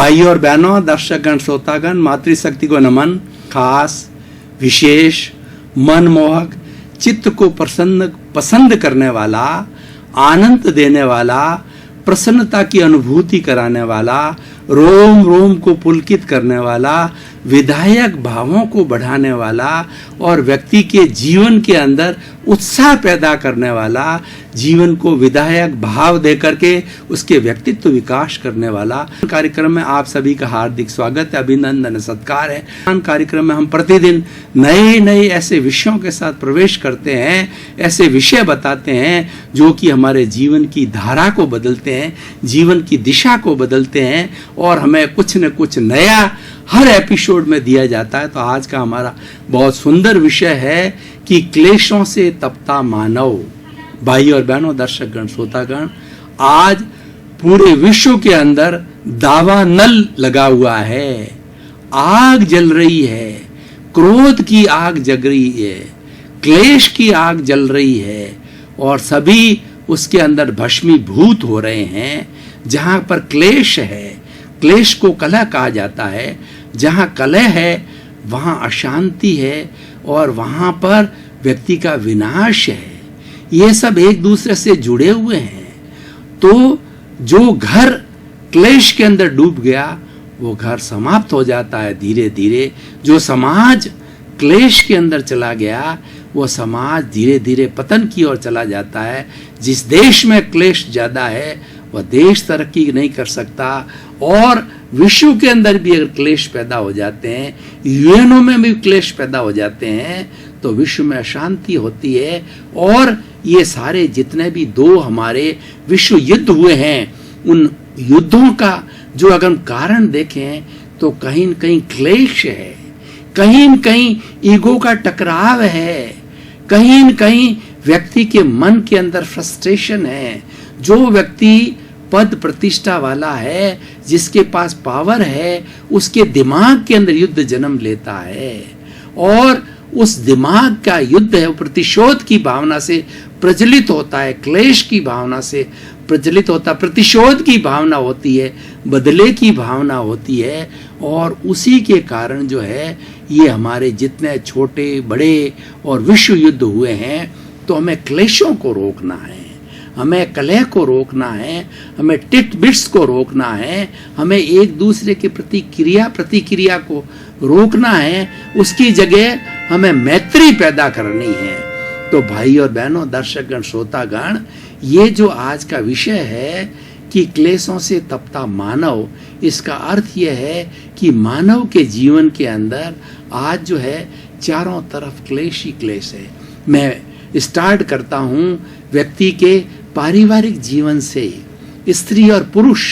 भाई और बहनों, दर्शकगण, श्रोतागण, मातृशक्ति को नमन। खास, विशेष, मनमोहक, चित्त को पसंद करने वाला, आनंद देने वाला, प्रसन्नता की अनुभूति कराने वाला, रोम रोम को पुलकित करने वाला, विधायक भावों को बढ़ाने वाला और व्यक्ति के जीवन के अंदर उत्साह पैदा करने वाला, जीवन को विधायक भाव देकर के उसके व्यक्तित्व विकास करने वाला कार्यक्रम में आप सभी का हार्दिक स्वागत है, अभिनंदन, सत्कार है। कार्यक्रम में हम प्रतिदिन नए नए ऐसे विषयों के साथ प्रवेश करते हैं, ऐसे विषय बताते हैं जो कि हमारे जीवन की धारा को बदलते हैं, जीवन की दिशा को बदलते हैं और हमें कुछ न कुछ नया हर एपिसोड में दिया जाता है। तो आज का हमारा बहुत सुंदर विषय है कि क्लेशों से तपता मानव। भाई और बहनों, दर्शकगण, श्रोतागण, आज पूरे विश्व के अंदर दावानल लगा हुआ है, आग जल रही है, क्रोध की आग जग रही है, क्लेश की आग जल रही है और सभी उसके अंदर भस्मीभूत हो रहे हैं। जहां पर क्लेश है, क्लेश को कलह कहा जाता है, जहां कलह है वहां अशांति है और वहां पर व्यक्ति का विनाश है। ये सब एक दूसरे से जुड़े हुए हैं। तो जो घर क्लेश के अंदर डूब गया वो घर समाप्त हो जाता है धीरे धीरे। जो समाज क्लेश के अंदर चला गया वो समाज धीरे धीरे पतन की ओर चला जाता है। जिस देश में क्लेश ज्यादा है वह देश तरक्की नहीं कर सकता और विश्व के अंदर भी अगर क्लेश पैदा हो जाते हैं, यूएनओ में भी क्लेश पैदा हो जाते हैं तो विश्व में अशांति होती है। और ये सारे जितने भी दो हमारे विश्व युद्ध हुए हैं, उन युद्धों का जो अगर हम कारण देखें तो कहीं न कहीं क्लेश है, कहीं न कहीं ईगो का टकराव है, कहीं न कहीं व्यक्ति के मन के अंदर फ्रस्ट्रेशन है। जो व्यक्ति पद प्रतिष्ठा वाला है, जिसके पास पावर है, उसके दिमाग के अंदर युद्ध जन्म लेता है और उस दिमाग का युद्ध है वो प्रतिशोध की भावना से प्रज्वलित होता है, क्लेश की भावना से प्रज्वलित होता, प्रतिशोध की भावना होती है, बदले की भावना होती है। और उसी के कारण जो है ये हमारे जितने छोटे बड़े और विश्व युद्ध हुए हैं। तो हमें क्लेशों को रोकना है, हमें कलह को रोकना है, हमें टिट बिट्स को रोकना है, हमें एक दूसरे के प्रति क्रिया प्रतिक्रिया को रोकना है। उसकी जगह हमें मैत्री पैदा करनी है। तो भाई और बहनों, दर्शकगण, श्रोतागण, ये जो आज का विषय है कि क्लेशों से तपता मानव, इसका अर्थ यह है कि मानव के जीवन के अंदर आज जो है चारों तरफ क्लेश ही क्लेश है। मैं स्टार्ट करता हूँ व्यक्ति के पारिवारिक जीवन से। स्त्री और पुरुष,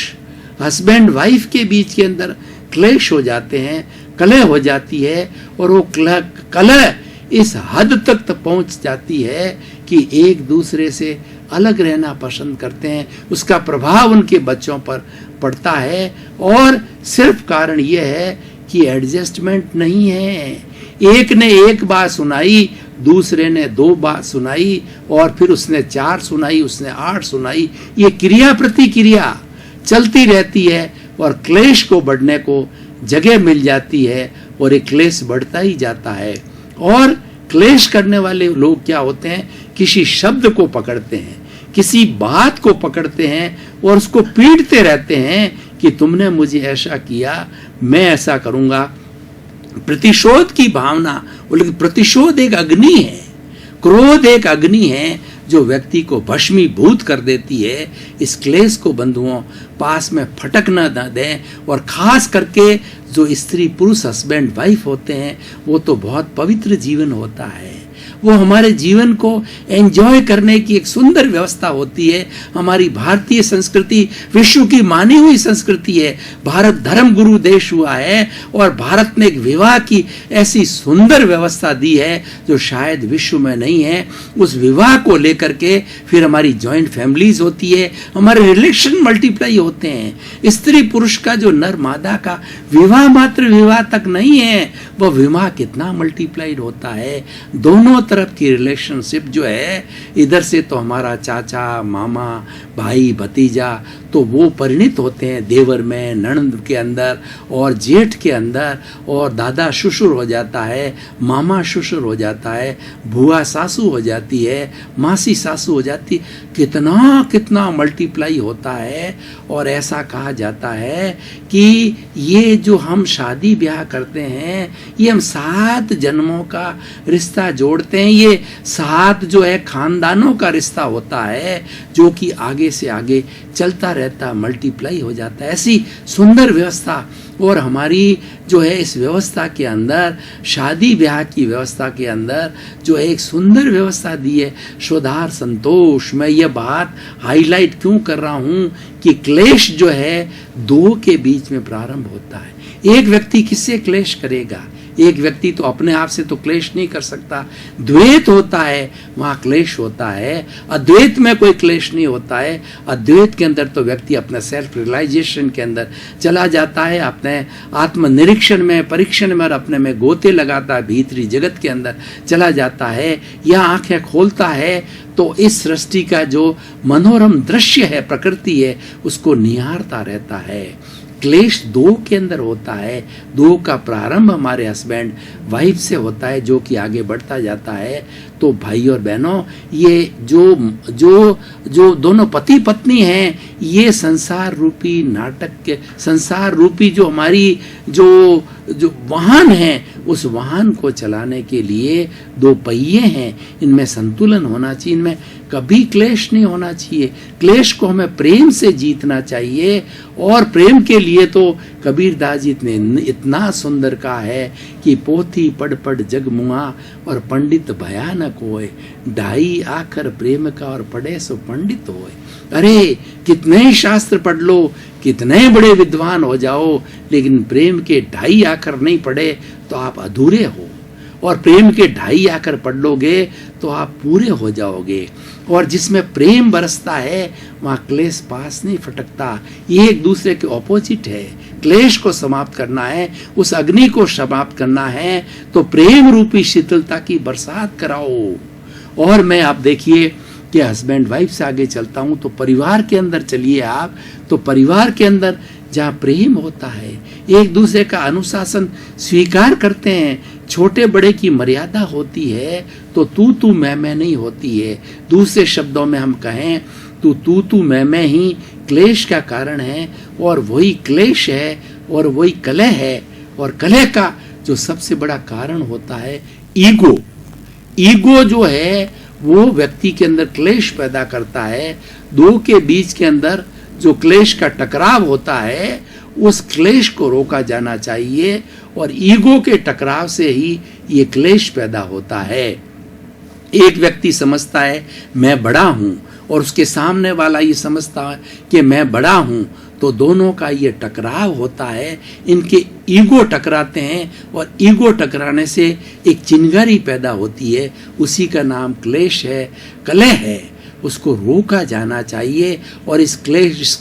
हस्बैंड वाइफ के बीच के अंदर क्लेश हो जाते हैं, कलह हो जाती है और वो कलह इस हद तक पहुंच जाती है कि एक दूसरे से अलग रहना पसंद करते हैं। उसका प्रभाव उनके बच्चों पर पड़ता है और सिर्फ कारण यह है कि एडजस्टमेंट नहीं है। एक ने एक बात सुनाई, दूसरे ने दो बात सुनाई और फिर उसने 4 सुनाई, उसने 8 सुनाई। ये क्रिया प्रतिक्रिया चलती रहती है और क्लेश को बढ़ने को जगह मिल जाती है और ये क्लेश बढ़ता ही जाता है। और क्लेश करने वाले लोग क्या होते हैं, किसी शब्द को पकड़ते हैं, किसी बात को पकड़ते हैं और उसको पीटते रहते हैं कि तुमने मुझे ऐसा किया, मैं ऐसा करूंगा। प्रतिशोध की भावना, लेकिन प्रतिशोध एक अग्नि है, क्रोध एक अग्नि है जो व्यक्ति को भस्मीभूत कर देती है। इस क्लेश को बंधुओं पास में फटक न दें। और खास करके जो स्त्री पुरुष हस्बैंड वाइफ होते हैं वो तो बहुत पवित्र जीवन होता है, वो हमारे जीवन को एंजॉय करने की एक सुंदर व्यवस्था होती है। हमारी भारतीय संस्कृति विश्व की मानी हुई संस्कृति है। भारत धर्म गुरु देश हुआ है और भारत ने एक विवाह की ऐसी सुंदर व्यवस्था दी है जो शायद विश्व में नहीं है। उस विवाह को लेकर के फिर हमारी जॉइंट फैमिलीज होती है, हमारे रिलेशन मल्टीप्लाई होते हैं। स्त्री पुरुष का जो नर मादा का विवाह मात्र विवाह तक नहीं है, वह विवाह कितना मल्टीप्लाइड होता है। दोनों तरफ की रिलेशनशिप जो है, इधर से तो हमारा चाचा, मामा, भाई, भतीजा, तो वो परिणित होते हैं देवर में, ननंद के अंदर और जेठ के अंदर, और दादा ससुर हो जाता है, मामा ससुर हो जाता है, बुआ सासू हो जाती है, मासी सासू हो जाती है। कितना कितना मल्टीप्लाई होता है। और ऐसा कहा जाता है कि ये जो हम शादी ब्याह करते हैं, ये हम 7 जन्मों का रिश्ता जोड़ते हैं। ये 7 जो है खानदानों का रिश्ता होता है, जो कि आगे से आगे चलता रहता, मल्टीप्लाई हो जाता है। ऐसी सुंदर व्यवस्था, और हमारी जो है इस व्यवस्था के अंदर, शादी ब्याह की व्यवस्था के अंदर जो है एक सुंदर व्यवस्था दी है। सुधार संतोष, मैं ये बात हाईलाइट क्यों कर रहा हूँ कि क्लेश जो है 2 के बीच में प्रारंभ होता है। एक व्यक्ति किससे क्लेश करेगा? एक व्यक्ति तो अपने आप से तो क्लेश नहीं कर सकता। द्वैत होता है, वहाँ क्लेश होता है। अद्वैत में कोई क्लेश नहीं होता है। अद्वैत के अंदर तो व्यक्ति अपने सेल्फ रियलाइजेशन के अंदर चला जाता है, अपने आत्मनिरीक्षण में, परीक्षण में और अपने में गोते लगाता है, भीतरी जगत के अंदर चला जाता है। यह आंखें खोलता है तो इस सृष्टि का जो मनोरम दृश्य है, प्रकृति है, उसको निहारता रहता है। क्लेश 2 के अंदर होता है। 2 का प्रारंभ हमारे हस्बैंड वाइफ से होता है, जो कि आगे बढ़ता जाता है। तो भाई और बहनों, ये जो दोनों पति पत्नी हैं, ये संसार रूपी नाटक के, संसार रूपी जो हमारी जो वाहन है, उस वाहन को चलाने के लिए 2 पहिए हैं। इनमें संतुलन होना चाहिए, इनमें कभी क्लेश नहीं होना चाहिए। क्लेश को हमें प्रेम से जीतना चाहिए। और प्रेम के लिए तो कबीरदास जी ने इतना सुंदर कहा है कि पोथी पढ़ पढ़ जग मुआ और पंडित भयानक होए, ढाई आखर प्रेम का और पढ़े सो पंडित होए। अरे कितने ही शास्त्र पढ़ लो, कितने बड़े विद्वान हो जाओ, लेकिन प्रेम के 2.5 आखर नहीं पढ़े तो आप अधूरे हो। और प्रेम के 2.5 आखर पढ़ लोगे तो आप पूरे हो जाओगे। और जिसमें प्रेम बरसता है, वहाँ क्लेश पास नहीं फटकता। ये एक दूसरे के ऑपोजिट है। क्लेश को समाप्त करना है, उस अग्नि को समाप्त करना है, तो प्रेम रूपी शीतलता की बरसात कराओ। और मैं आप देखिए कि हस्बैंड वाइफ से आगे चलता हूँ, तो परिवार के अंदर चलिए आप, तो परिवार के अंदर जहाँ प्रेम होता है, एक दूसरे का अनुशासन स्वीकार करते हैं, छोटे बड़े की मर्यादा होती है, तो तू मैं नहीं होती है। दूसरे शब्दों में हम कहें तो तू मैं ही क्लेश का कारण है, और वही क्लेश है और वही कलह है। और कलह का जो सबसे बड़ा कारण होता है ईगो। ईगो जो है वो व्यक्ति के अंदर क्लेश पैदा करता है। 2 के बीच के अंदर जो क्लेश का टकराव होता है, उस क्लेश को रोका जाना चाहिए। और ईगो के टकराव से ही ये क्लेश पैदा होता है। एक व्यक्ति समझता है मैं बड़ा हूं, और उसके सामने वाला ये समझता है कि मैं बड़ा हूं, तो दोनों का ये टकराव होता है। इनके ईगो टकराते हैं, और ईगो टकराने से एक चिंगारी पैदा होती है। उसी का नाम क्लेश है, कलह है। उसको रोका जाना चाहिए। और इस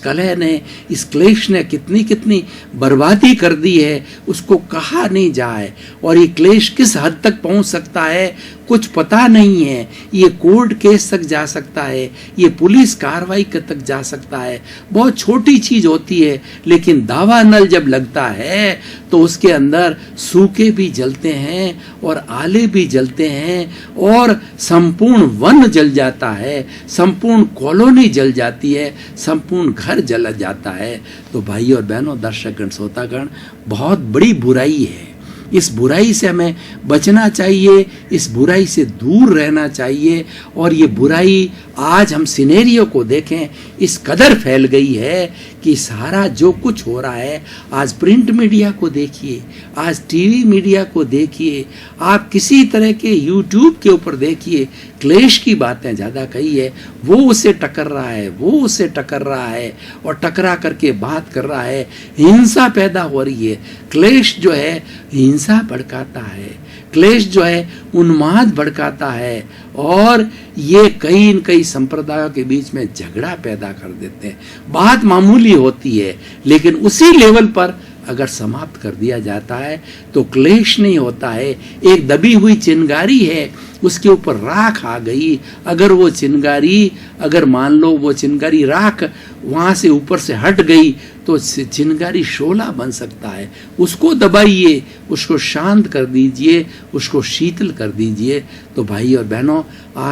कलह ने, इस क्लेश ने कितनी कितनी बर्बादी कर दी है, उसको कहा नहीं जाए। और ये क्लेश किस हद तक पहुंच सकता है कुछ पता नहीं है। ये कोर्ट केस तक जा सकता है, ये पुलिस कार्रवाई तक जा सकता है। बहुत छोटी चीज होती है, लेकिन दावा नल जब लगता है तो उसके अंदर सूखे भी जलते हैं और आले भी जलते हैं, और संपूर्ण वन जल जाता है, संपूर्ण कॉलोनी जल जाती है, संपूर्ण घर जल जाता है। तो भाई और बहनों, दर्शकगण, श्रोतागण, बहुत बड़ी बुराई है। इस बुराई से हमें बचना चाहिए, इस बुराई से दूर रहना चाहिए। और ये बुराई आज हम सिनेरियो को देखें, इस कदर फैल गई है कि सारा जो कुछ हो रहा है, आज प्रिंट मीडिया को देखिए, आज टीवी मीडिया को देखिए, आप किसी तरह के यूट्यूब के ऊपर देखिए, क्लेश की बातें ज़्यादा कही है। वो उससे टकर रहा है, वो उससे टकर रहा है, और टकरा करके बात कर रहा है। हिंसा पैदा हो रही है। क्लेश जो है हिंसा भड़काता है, क्लेश जो है उन्माद भड़काता है, और ये कई संप्रदायों के बीच में झगड़ा पैदा कर देते हैं। बात मामूली होती है, लेकिन उसी लेवल पर अगर समाप्त कर दिया जाता है तो क्लेश नहीं होता है। एक दबी हुई चिंगारी है, उसके ऊपर राख आ गई, अगर वो चिंगारी, अगर मान लो वो चिंगारी राख वहाँ से ऊपर से हट गई तो चिंगारी शोला बन सकता है। उसको दबाइए, उसको शांत कर दीजिए, उसको शीतल कर दीजिए। तो भाई और बहनों,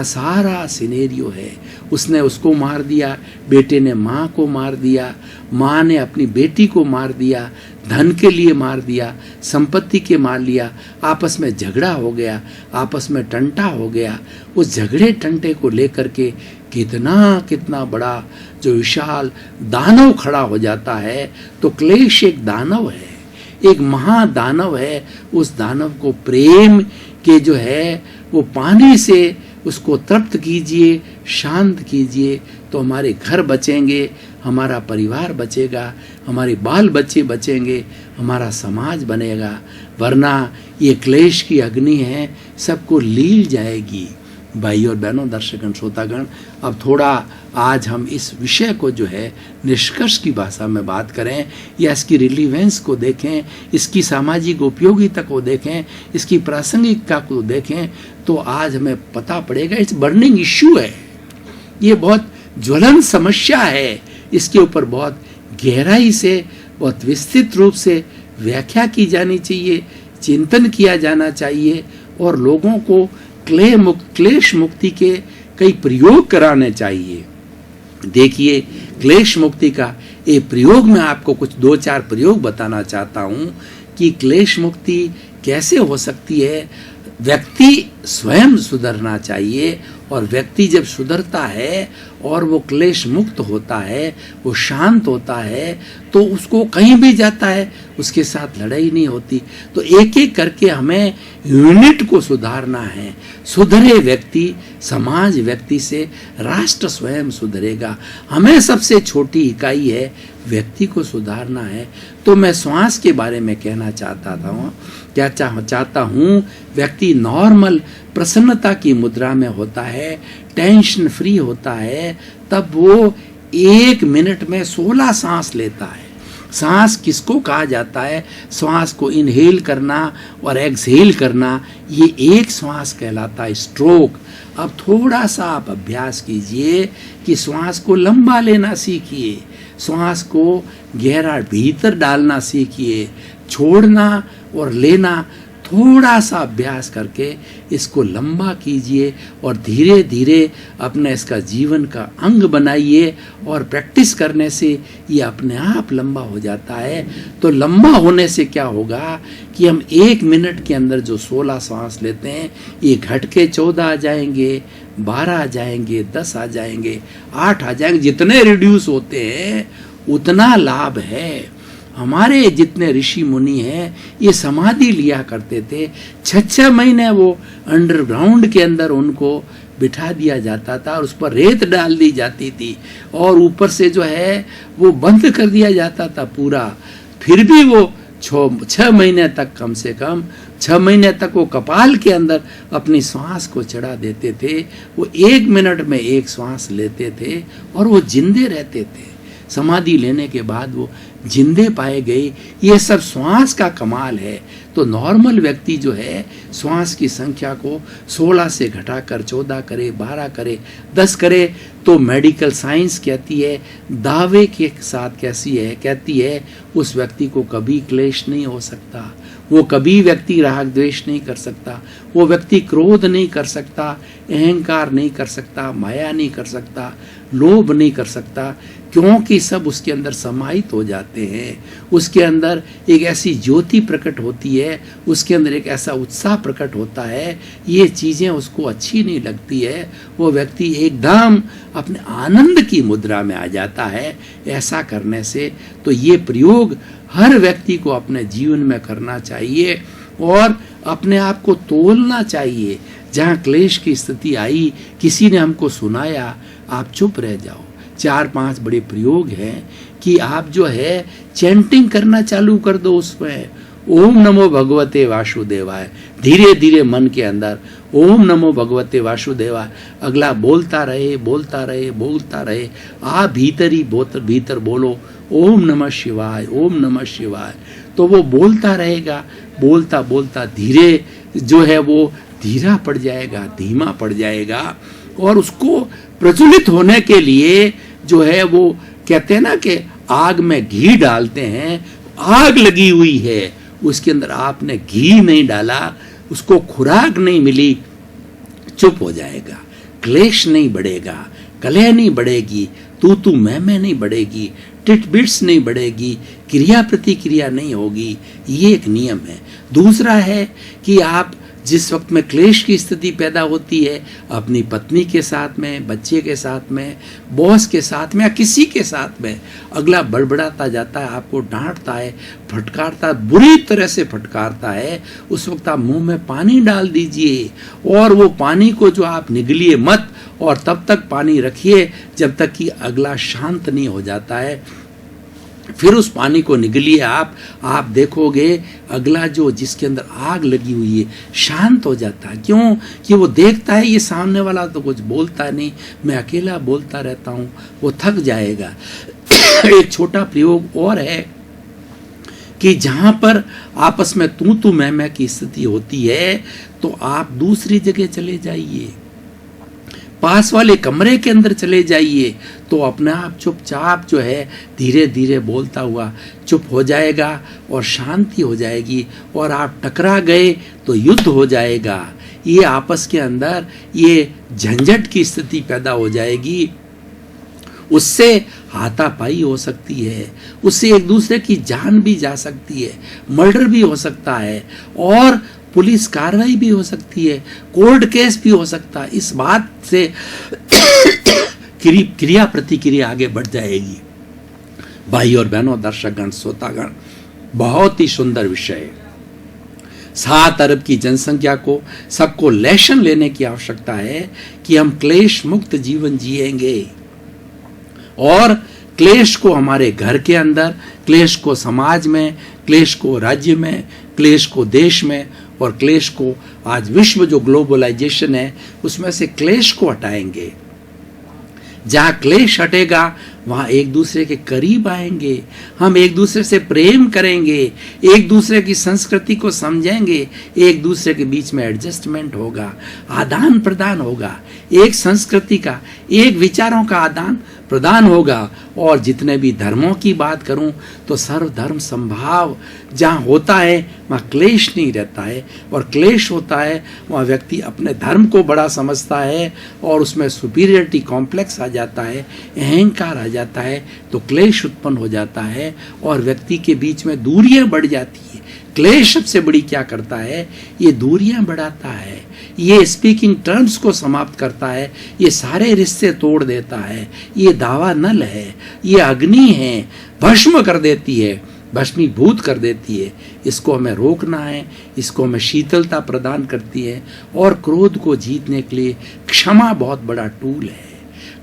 सारा सिनेरियो है। उसने उसको मार दिया, बेटे ने माँ को मार दिया, माँ ने अपनी बेटी को मार दिया, धन के लिए मार दिया, संपत्ति के मार लिया, आपस में झगड़ा हो गया, आपस में टंटा हो गया। उस झगड़े टंटे को लेकर के कितना कितना बड़ा जो विशाल दानव खड़ा हो जाता है। तो क्लेश एक दानव है, एक महादानव है। उस दानव को प्रेम के जो है वो पानी से उसको तृप्त कीजिए, शांत कीजिए, तो हमारे घर बचेंगे, हमारा परिवार बचेगा, हमारे बाल बच्चे बचेंगे, हमारा समाज बनेगा। वरना ये क्लेश की अग्नि है, सबको लील जाएगी। भाई और बहनों, दर्शकगण, श्रोतागण, अब थोड़ा आज हम इस विषय को जो है निष्कर्ष की भाषा में बात करें, या इसकी रिलीवेंस को देखें, इसकी सामाजिक उपयोगिता को देखें, इसकी प्रासंगिकता को देखें, तो आज हमें पता पड़ेगा इस बर्निंग इश्यू है, ये बहुत ज्वलन समस्या है। इसके ऊपर बहुत गहराई से, बहुत विस्तृत रूप से व्याख्या की जानी चाहिए, चिंतन किया जाना चाहिए, और लोगों को क्लेश मुक्ति के कई प्रयोग कराने चाहिए। देखिए, क्लेश मुक्ति का एक प्रयोग में आपको कुछ 2-4 प्रयोग बताना चाहता हूँ कि क्लेश मुक्ति कैसे हो सकती है। व्यक्ति स्वयं सुधरना चाहिए, और व्यक्ति जब सुधरता है और वो क्लेश मुक्त होता है, वो शांत होता है, तो उसको कहीं भी जाता है उसके साथ लड़ाई नहीं होती। तो एक एक करके हमें यूनिट को सुधारना है। सुधरे व्यक्ति, समाज व्यक्ति से राष्ट्र स्वयं सुधरेगा। हमें सबसे छोटी इकाई है व्यक्ति को सुधारना है। तो मैं श्वास के बारे में कहना चाहता हूँ, व्यक्ति नॉर्मल प्रसन्नता की मुद्रा में होता है, टेंशन फ्री होता है, तब वो 1 मिनट में 16 सांस लेता है। सांस किसको कहा जाता है? श्वास को इनहेल करना और एक्सहेल करना, ये एक श्वास कहलाता है, स्ट्रोक। अब थोड़ा सा आप अभ्यास कीजिए कि श्वास को लंबा लेना सीखिए, श्वास को गहरा भीतर डालना सीखिए, छोड़ना और लेना थोड़ा सा अभ्यास करके इसको लंबा कीजिए, और धीरे धीरे अपने इसका जीवन का अंग बनाइए, और प्रैक्टिस करने से ये अपने आप लंबा हो जाता है। तो लंबा होने से क्या होगा कि हम 1 मिनट के अंदर जो 16 सांस लेते हैं, ये घट के 14 आ जाएंगे, 12 आ जाएंगे, 10 आ जाएंगे, 8 आ जाएंगे। जितने रिड्यूस होते हैं उतना लाभ है। हमारे जितने ऋषि मुनि हैं ये समाधि लिया करते थे, 6-6 महीने वो अंडरग्राउंड के अंदर उनको बिठा दिया जाता था, और उस पर रेत डाल दी जाती थी, और ऊपर से जो है वो बंद कर दिया जाता था पूरा। फिर भी वो 6 महीने तक, कम से कम 6 महीने तक वो कपाल के अंदर अपनी श्वास को चढ़ा देते थे। वो 1 मिनट में 1 श्वास लेते थे, और वो जिंदे रहते थे। समाधि लेने के बाद वो जिंदे पाए गए। ये सब श्वास का कमाल है। तो नॉर्मल व्यक्ति जो है श्वास की संख्या को 16 से घटाकर 14 करे, 12 करे, 10 करे, तो मेडिकल साइंस कहती है, दावे के साथ कैसी है, कहती है उस व्यक्ति को कभी क्लेश नहीं हो सकता, वो कभी व्यक्ति राग द्वेष नहीं कर सकता, वो व्यक्ति क्रोध नहीं कर सकता, अहंकार नहीं कर सकता, माया नहीं कर सकता, लोभ नहीं कर सकता, क्योंकि सब उसके अंदर समाहित हो जाते हैं। उसके अंदर एक ऐसी ज्योति प्रकट होती है, उसके अंदर एक ऐसा उत्साह प्रकट होता है, ये चीज़ें उसको अच्छी नहीं लगती है, वो व्यक्ति एकदम अपने आनंद की मुद्रा में आ जाता है ऐसा करने से। तो ये प्रयोग हर व्यक्ति को अपने जीवन में करना चाहिए, और अपने आप को तोलना चाहिए। जहाँ क्लेश की स्थिति आई, किसी ने हमको सुनाया, आप चुप रह जाओ। 4-5 बड़े प्रयोग हैं कि आप जो है चैंटिंग करना चालू कर दो उसमें, ओम नमो भगवते वासुदेवाय, धीरे धीरे मन के अंदर ओम नमो भगवते वासुदेवाय, अगला बोलता रहे बोलता रहे बोलता रहे, आप भीतर ही भीतर बोलो ओम नमः शिवाय, ओम नमः शिवाय। तो वो बोलता रहेगा, बोलता बोलता धीरे जो है वो धीरा पड़ जाएगा, धीमा पड़ जाएगा। और उसको प्रज्वलित होने के लिए जो है वो कहते हैं ना कि आग में घी डालते हैं, आग लगी हुई है, उसके अंदर आपने घी नहीं डाला, उसको खुराक नहीं मिली, चुप हो जाएगा, क्लेश नहीं बढ़ेगा, कलह नहीं बढ़ेगी, तू मैं नहीं बढ़ेगी, टिटबिट्स नहीं बढ़ेगी, क्रिया प्रतिक्रिया नहीं होगी। ये एक नियम है। दूसरा है कि आप जिस वक्त में क्लेश की स्थिति पैदा होती है अपनी पत्नी के साथ में, बच्चे के साथ में, बॉस के साथ में या किसी के साथ में, अगला बड़बड़ाता जाता है, आपको डांटता है, फटकारता है, बुरी तरह से फटकारता है, उस वक्त आप मुंह में पानी डाल दीजिए और वो पानी को जो आप निगलिए मत, और तब तक पानी रखिए जब तक कि अगला शांत नहीं हो जाता है। फिर उस पानी को निगलिए आप देखोगे अगला जो जिसके अंदर आग लगी हुई है शांत हो जाता है। क्यों? कि वो देखता है ये सामने वाला तो कुछ बोलता नहीं, मैं अकेला बोलता रहता हूँ, वो थक जाएगा। एक छोटा प्रयोग और है कि जहां पर आपस में तू मैं की स्थिति होती है तो आप दूसरी जगह चले जाइए, पास वाले कमरे के अंदर चले जाइए, तो अपने आप चुपचाप जो है धीरे धीरे बोलता हुआ चुप हो जाएगा और शांति हो जाएगी। और आप टकरा गए तो युद्ध हो जाएगा, ये आपस के अंदर ये झंझट की स्थिति पैदा हो जाएगी, उससे हाथापाई हो सकती है, उससे एक दूसरे की जान भी जा सकती है, मर्डर भी हो सकता है और पुलिस कार्रवाई भी हो सकती है, कोर्ट केस भी हो सकता है। इस बात से क्रिया प्रतिक्रिया आगे बढ़ जाएगी। भाई और बहनों, दर्शकगण, श्रोतागण, बहुत ही सुंदर विषय है। 7 अरब की जनसंख्या को सबको लेसन लेने की आवश्यकता है कि हम क्लेश मुक्त जीवन जिएंगे और क्लेश को हमारे घर के अंदर, क्लेश को समाज में, क्लेश को राज्य में, क्लेश को देश में और क्लेश को आज विश्व जो ग्लोबलाइजेशन है उसमें से क्लेश को हटाएंगे। जहां क्लेश हटेगा वहां एक दूसरे के करीब आएंगे, हम एक दूसरे से प्रेम करेंगे, एक दूसरे की संस्कृति को समझेंगे, एक दूसरे के बीच में एडजस्टमेंट होगा, आदान प्रदान होगा, एक संस्कृति का, एक विचारों का आदान प्रदान होगा। और जितने भी धर्मों की बात करूं तो सर्वधर्म संभाव जहां होता है वहां क्लेश नहीं रहता है, और क्लेश होता है वहां व्यक्ति अपने धर्म को बड़ा समझता है और उसमें सुपीरियरिटी कॉम्प्लेक्स आ जाता है, अहंकार आ जाता है, तो क्लेश उत्पन्न हो जाता है और व्यक्ति के बीच में दूरियां बढ़ जाती है। क्लेश सबसे बड़ी क्या करता है? ये दूरियां बढ़ाता है, ये स्पीकिंग टर्म्स को समाप्त करता है, ये सारे रिश्ते तोड़ देता है, ये दावा नल है, ये अग्नि है, भस्म कर देती है, भस्मीभूत कर देती है। इसको हमें रोकना है, इसको हमें शीतलता प्रदान करती है। और क्रोध को जीतने के लिए क्षमा बहुत बड़ा टूल है।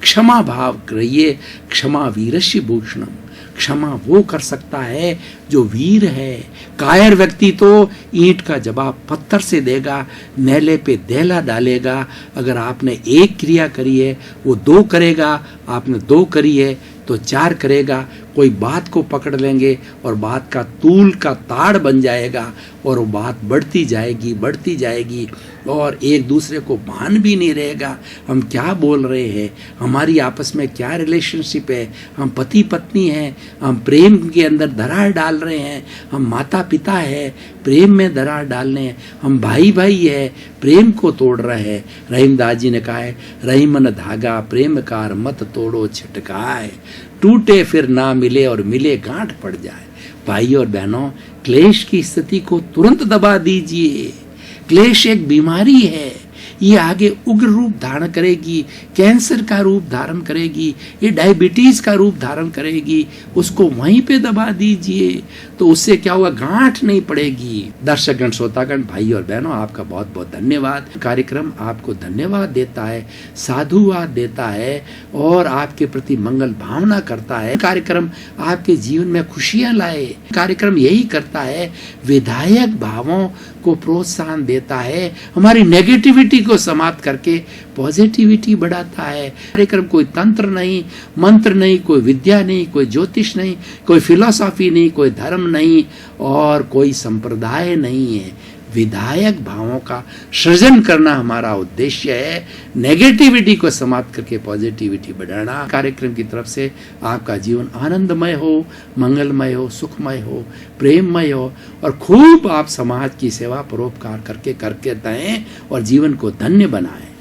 क्षमा भाव करिए, क्षमा वीरस्य भूषणम। क्षमा वो कर सकता है जो वीर है। कायर व्यक्ति तो ईंट का जवाब पत्थर से देगा, नेले पे देला डालेगा। अगर आपने एक क्रिया करी है वो 2 करेगा, आपने 2 करी है तो 4 करेगा। कोई बात को पकड़ लेंगे और बात का तूल का ताड़ बन जाएगा और वो बात बढ़ती जाएगी और एक दूसरे को भान भी नहीं रहेगा हम क्या बोल रहे हैं, हमारी आपस में क्या रिलेशनशिप है, हम पति पत्नी हैं, हम प्रेम के अंदर दरार डाल रहे हैं, हम माता पिता है प्रेम में दरार डालने हैं, हम भाई भाई है प्रेम को तोड़ रहे हैं। रहीमदास जी ने कहा है, रहीमन धागा प्रेम कार मत तोड़ो छिटकाए, टूटे फिर ना मिले और मिले गांठ पड़ जाए। भाई और बहनों, क्लेश की स्थिति को तुरंत दबा दीजिए। क्लेश एक बीमारी है, ये आगे उग्र रूप धारण करेगी, कैंसर का रूप धारण करेगी, ये डायबिटीज का रूप धारण करेगी। उसको वहीं पे दबा दीजिए तो उससे क्या होगा, गांठ नहीं पड़ेगी। दर्शकगण, श्रोतागण, भाई और बहनों, आपका बहुत बहुत धन्यवाद। कार्यक्रम आपको धन्यवाद देता है, साधुवाद देता है और आपके प्रति मंगल भावना करता है। कार्यक्रम आपके जीवन में खुशियां लाए। कार्यक्रम यही करता है, विधायक भावों को प्रोत्साहन देता है, हमारी नेगेटिविटी को समाप्त करके पॉजिटिविटी बढ़ाता है। कार्यक्रम कोई तंत्र नहीं, मंत्र नहीं, कोई विद्या नहीं, कोई ज्योतिष नहीं, कोई फिलॉसफी नहीं, कोई धर्म नहीं और कोई संप्रदाय नहीं है। विधायक भावों का सृजन करना हमारा उद्देश्य है। नेगेटिविटी को समाप्त करके पॉजिटिविटी बढ़ाना। कार्यक्रम की तरफ से आपका जीवन आनंदमय हो, मंगलमय हो, सुखमय हो, प्रेममय हो और खूब आप समाज की सेवा परोपकार करके दें और जीवन को धन्य बनाएं।